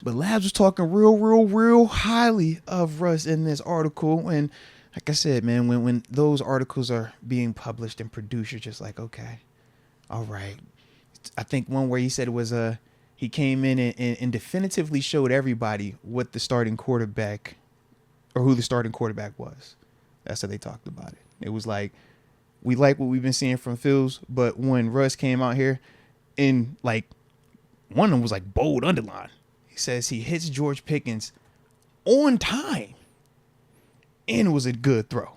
But Labs was talking real highly of Russ in this article. And like I said, man, when those articles are being published and produced, you're just like, okay, all right. I think one where he said it was he came in and definitively showed everybody what the starting quarterback or who the starting quarterback was. That's how they talked about it. It was like, we like what we've been seeing from Fields, but when Russ came out here and like one of them was like bold underline. He says he hits George Pickens on time and it was a good throw.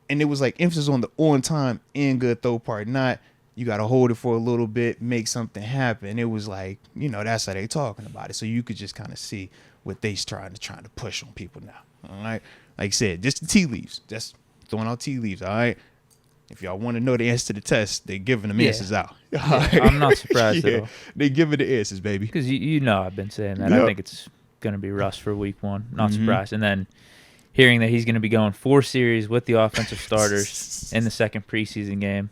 And it was like emphasis on the on time and good throw part, not you got to hold it for a little bit, make something happen. It was like, that's how they talking about it. So you could just kind of see what they trying to push on people now. All right. Like I said, just the tea leaves. Just throwing out tea leaves. All right. If y'all want to know the answer to the test, they giving them answers out. Yeah, I'm not surprised at all. They giving the answers, baby. Because I've been saying that. Yep. I think it's going to be Russ for week one. Not surprised. And then hearing that he's going to be going 4 series with the offensive starters in the second preseason game,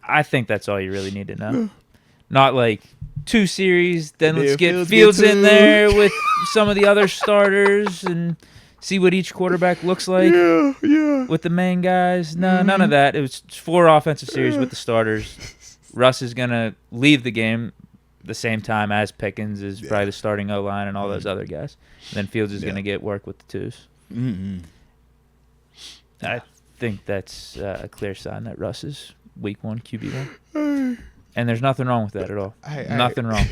I think that's all you really need to know. Not like 2 series, then let's get Fields in there with some of the other starters and see what each quarterback looks like with the main guys. No, none of that. It was 4 offensive series with the starters. Russ is going to leave the game the same time as Pickens is probably the starting O-line and all those other guys. And then Fields is going to get work with the twos. I think that's a clear sign that Russ is week 1 QB1. And there's nothing wrong with that at all. Nothing wrong.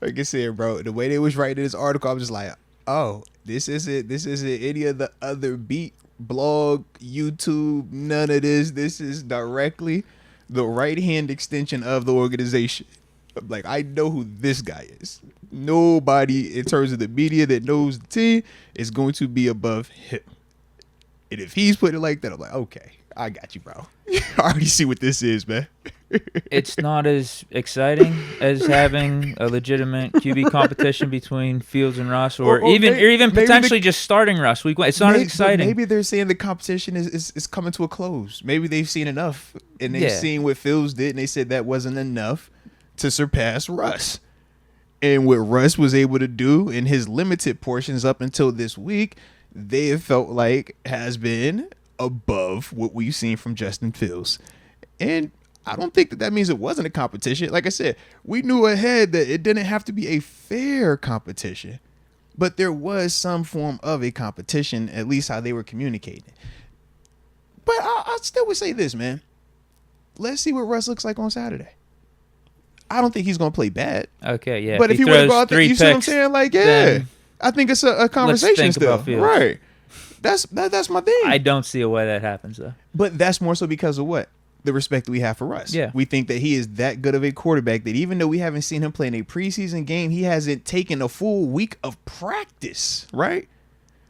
Like I said, bro, the way they was writing this article, I was just like, oh, this isn't any of the other beat blog, YouTube, none of this. This is directly the right-hand extension of the organization. Like, I know who this guy is. Nobody in terms of the media that knows the team is going to be above him. And if he's put it like that, I'm like, okay, I got you, bro. I already see what this is, man. It's not as exciting as having a legitimate QB competition between Fields and Russ, or even potentially just starting Russ week 1. It's not as exciting. Maybe they're saying the competition is coming to a close. Maybe they've seen enough, and they've seen what Fields did, and they said that wasn't enough to surpass Russ. And what Russ was able to do in his limited portions up until this week, they have felt like has been above what we've seen from Justin Fields. And I don't think that means it wasn't a competition. Like I said, we knew ahead that it didn't have to be a fair competition, but there was some form of a competition, at least how they were communicating. But I still would say this, man. Let's see what Russ looks like on Saturday. I don't think he's going to play bad. Okay, yeah. But if he were to go out there, you see what I'm saying? Like, I think it's a conversation still. Right. That's my thing. I don't see a way that happens, though. But that's more so because of what? The respect that we have for Russ. Yeah. We think that he is that good of a quarterback that even though we haven't seen him play in a preseason game, he hasn't taken a full week of practice, right?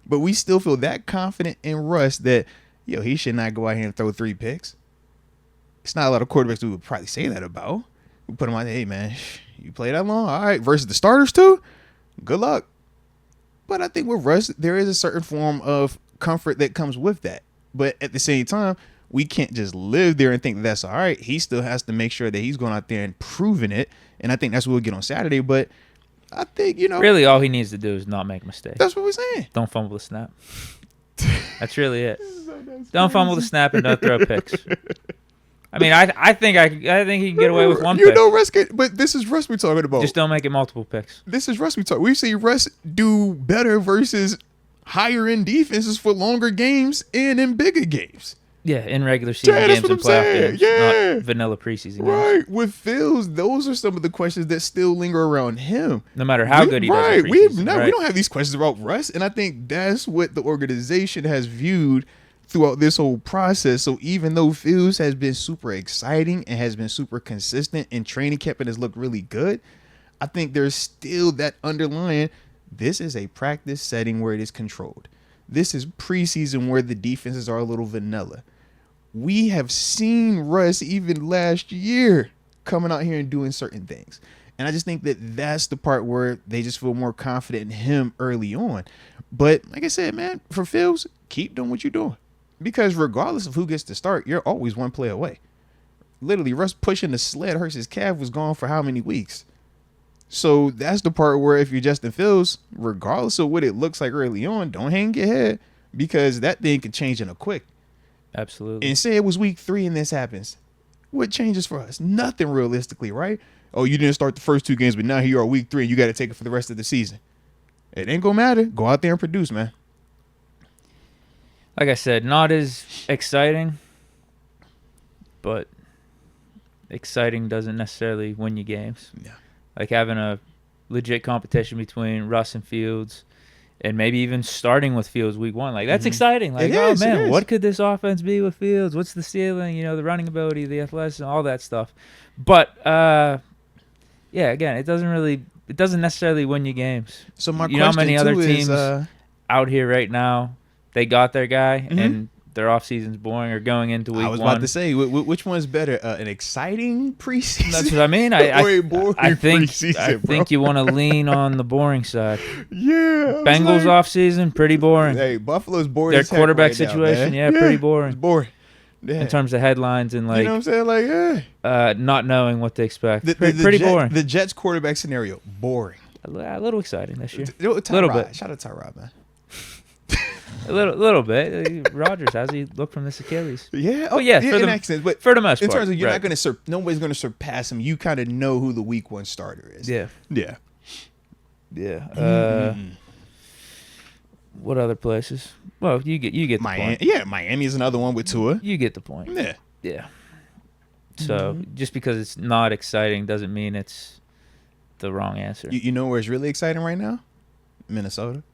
But we still feel that confident in Russ that, he should not go out here and throw 3 picks. It's not a lot of quarterbacks who would probably say that about. We put him on, hey, man, you play that long? All right. Versus the starters, too? Good luck. But I think with Russ, there is a certain form of comfort that comes with that. But at the same time, we can't just live there and think that that's all right. He still has to make sure that he's going out there and proving it. And I think that's what we'll get on Saturday. But I think, really all he needs to do is not make mistakes. That's what we're saying. Don't fumble the snap. That's really it. Don't fumble the snap and don't throw picks. I mean, I think he can get away with 1 pick. Russ but this is Russ we're talking about. Just don't make it multiple picks. This is Russ we talk. We've seen Russ do better versus higher end defenses for longer games and in bigger games. Yeah, in regular season games and playoff games, not vanilla preseason games. Right. With Fields, those are some of the questions that still linger around him. No matter how good he does in preseason. We don't have these questions about Russ, and I think that's what the organization has viewed throughout this whole process. So even though Fields has been super exciting and has been super consistent in training camp and has looked really good, I think there's still that underlying, this is a practice setting where it is controlled. This is preseason where the defenses are a little vanilla. We have seen Russ even last year coming out here and doing certain things. And I just think that that's the part where they just feel more confident in him early on. But like I said, man, for Fields, keep doing what you're doing. Because regardless of who gets to start, you're always 1 play away. Literally, Russ pushing the sled hurts his calf was gone for how many weeks? So that's the part where if you're Justin Fields, regardless of what it looks like early on, don't hang your head because that thing could change in a quick. Absolutely. And say it was week 3 and this happens. What changes for us? Nothing realistically, right? Oh, you didn't start the first 2 games, but now here you are week 3 and you got to take it for the rest of the season. It ain't going to matter. Go out there and produce, man. Like I said, not as exciting, but exciting doesn't necessarily win you games. Yeah. Like having a legit competition between Russ and Fields, and maybe even starting with Fields week 1. Like, that's exciting. Like, It is. what could this offense be with Fields? What's the ceiling? You know, the running ability, the athleticism, all that stuff. But, yeah, again, it doesn't necessarily win you games. So my you know how many other teams is, out here right now, they got their guy, and their offseason's boring or going into week 1. I was about to say, which one's better? An exciting preseason? That's what I mean. or a boring I preseason, think you want to lean on the boring side. Yeah. Bengals offseason, pretty boring. Hey, Buffalo's boring. Their as heck quarterback right now, situation, man. pretty boring. It's boring. Yeah. In terms of headlines and, like, you know what I'm saying? Like, yeah. Not knowing what to expect. Pretty boring. The Jets quarterback scenario, boring. A little exciting this year. Little bit. Shout out to Tyrod, man. A little bit. Rodgers, how's he look from this Achilles? Yeah. Oh, yeah. In that sense, but for the most part. In terms of you're not going to nobody's going to surpass him. You kind of know who the week 1 starter is. Yeah. Yeah. Yeah. What other places? Well, you get the point. Yeah, Miami is another one with Tua. You get the point. Yeah. Yeah. So just because it's not exciting doesn't mean it's the wrong answer. You know where it's really exciting right now? Minnesota.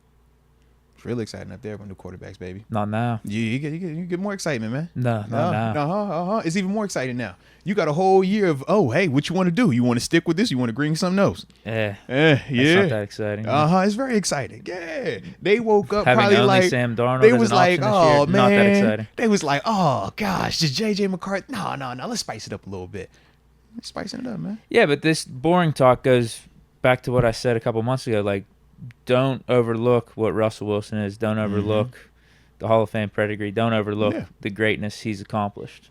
It's really exciting up there with new quarterbacks, baby. Not now. You get more excitement, man. No, not now. It's even more exciting now. You got a whole year of, hey, what you want to do? You want to stick with this? You want to bring something else? Yeah. Yeah. It's not that exciting. It's very exciting. Yeah. They woke up Having probably only like Sam Darnold they as was an like, option this year, man. not that exciting. They was like, oh gosh, just JJ McCarthy. No, let's spice it up a little bit. Let's spicing it up, man. Yeah, but this boring talk goes back to what I said a couple months ago. Like, don't overlook what Russell Wilson is. Don't overlook the Hall of Fame pedigree. Don't overlook the greatness he's accomplished.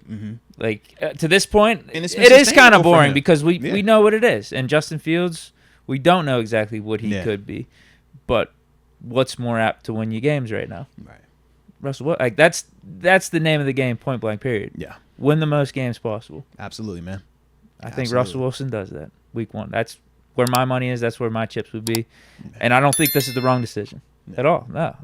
Like, to this point, it is kind of boring because we know what it is. And Justin Fields, we don't know exactly what he could be. But what's more apt to win you games right now? Right. Russell, like, that's the name of the game, point blank, period. Yeah. Win the most games possible. Absolutely, man. I think Russell Wilson does that week 1. That's where my money is. That's where my chips would be. And I don't think this is the wrong decision at all. No.